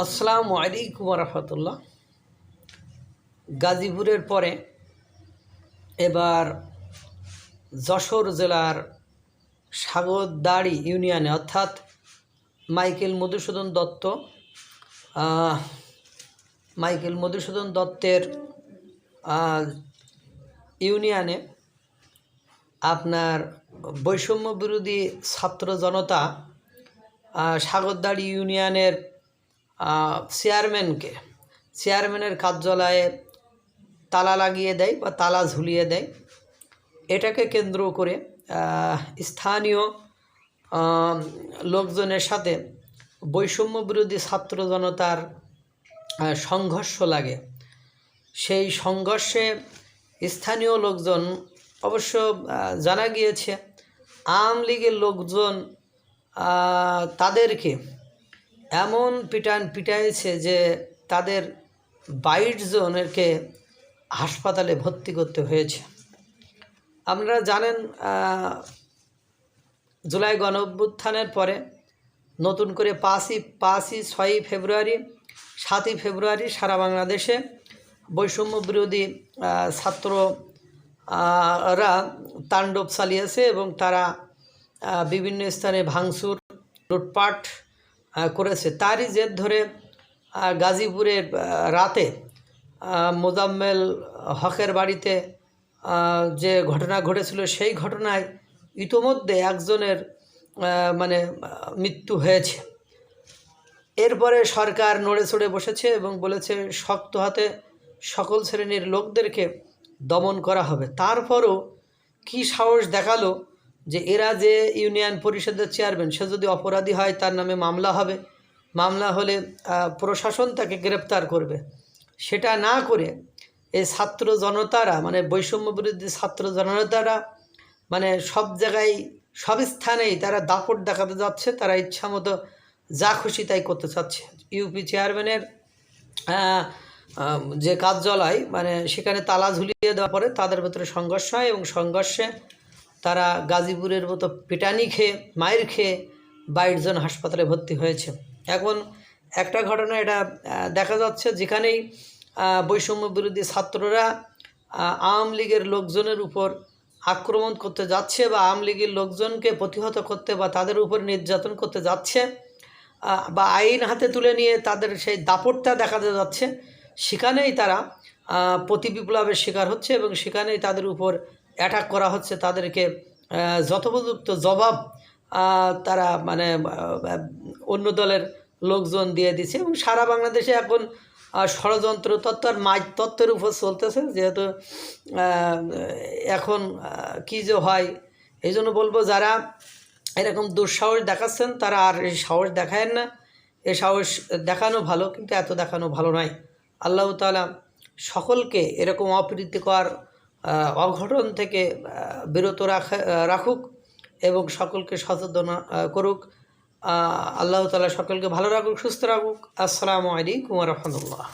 আসসালামু আলাইকুম রহমতুল্লাহ। গাজীপুরের পরে এবার যশোর জেলার সাগরদাড়ি ইউনিয়নে অর্থাৎ মাইকেল মধুসূদন দত্তের ইউনিয়নে আপনার বৈষম্য বিরোধী ছাত্র জনতা সাগরদাড়ি ইউনিয়নের চেয়ারম্যানের কার্যালয়ে তালা লাগিয়ে দেয় বা তালা ঝুলিয়ে দেয়। এটাকে কেন্দ্র করে স্থানীয় লোকজনের সাথে বৈষম্য বিরোধী ছাত্র জনতার সংঘর্ষ লাগে। সেই সংঘর্ষে স্থানীয় লোকজন, অবশ্য জানা গিয়েছে আওয়ামী লীগের লোকজন তাদেরকে এমন পিটাইছে যে তাদের 22 জনেরকে হাসপাতালে ভর্তি করতে হয়েছে। আপনারা জানেন জুলাই গণঅভ্যুত্থানের পরে নতুন করে 6ই ফেব্রুয়ারি 7ই ফেব্রুয়ারি সারা বাংলাদেশে বৈষম্য বিরোধী ছাত্ররা তাণ্ডব চালিয়েছে এবং তারা বিভিন্ন স্থানে ভাঙচুর লুটপাট করেছে। তারই জের ধরে গাজীপুরের রাতে মোজাম্মেল হকের বাড়িতে যে ঘটনা ঘটেছিল, সেই ঘটনায় ইতোমধ্যে একজনের মৃত্যু হয়েছে। এরপরে সরকার নড়ে চড়ে বসেছে এবং বলেছে শক্ত হাতে সকল শ্রেণীর লোকদেরকে দমন করা হবে। তারপরও কি সাহস দেখালো যে এরা যে ইউনিয়ন পরিষদের চেয়ারম্যান, সে যদি অপরাধী হয় তার নামে মামলা হবে, মামলা হলে প্রশাসন তাকে গ্রেপ্তার করবে। সেটা না করে এই ছাত্র জনতারা বৈষম্য বিরোধী ছাত্র জনতারা সব জায়গায় সব স্থানেই তারা দাপট দেখাতে যাচ্ছে। তারা ইচ্ছা মতো যা খুশি তাই করতে চাচ্ছে। ইউপি চেয়ারম্যানের যে কার্যালয় সেখানে তালা ঝুলিয়ে দেওয়ার পরে তাদের ভেতরে সংঘর্ষ হয় এবং সংঘর্ষে তারা গাজীপুরের মতো পিটানি খেয়ে মায়ের খেয়ে 22 জন হাসপাতালে ভর্তি হয়েছে। এখন একটা ঘটনা এটা দেখা যাচ্ছে, যেখানেই বৈষম্য বিরোধী ছাত্ররা আওয়ামী লীগের লোকজনের উপর আক্রমণ করতে যাচ্ছে বা আওয়ামী লীগের লোকজনকে প্রতিহত করতে বা তাদের উপর নির্যাতন করতে যাচ্ছে বা আইন হাতে তুলে নিয়ে তাদের সেই দাপটটা দেখাতে যাচ্ছে, সেখানেই তারা প্রতিবিপ্লবের শিকার হচ্ছে এবং সেখানেই তাদের উপর অ্যাটাক করা হচ্ছে। তাদেরকে যথোপযুক্ত জবাব তারা অন্য দলের লোকজন দিয়ে দিচ্ছে এবং সারা বাংলাদেশে এখন ষড়যন্ত্র তত্ত্ব আর মাইক তত্ত্বের উপর চলতেছে। যেহেতু এখন কী যে হয়, এই জন্য বলবো যারা এরকম দুঃসাহস দেখাচ্ছেন তারা আর এই সাহস দেখায়েন না। এই সাহস দেখানো ভালো, কিন্তু এত দেখানো ভালো নয়। আল্লাহ তাআলা সকলকে এরকম অপ্রীতিকর অঘটন থেকে বিরত রাখুক এবং সকলকে সচেতন করুক। আল্লাহ তাআলা সকলকে ভালো রাখুক, সুস্থ রাখুক। আসসালামু আলাইকুম ওয়া রাহমাতুল্লাহ।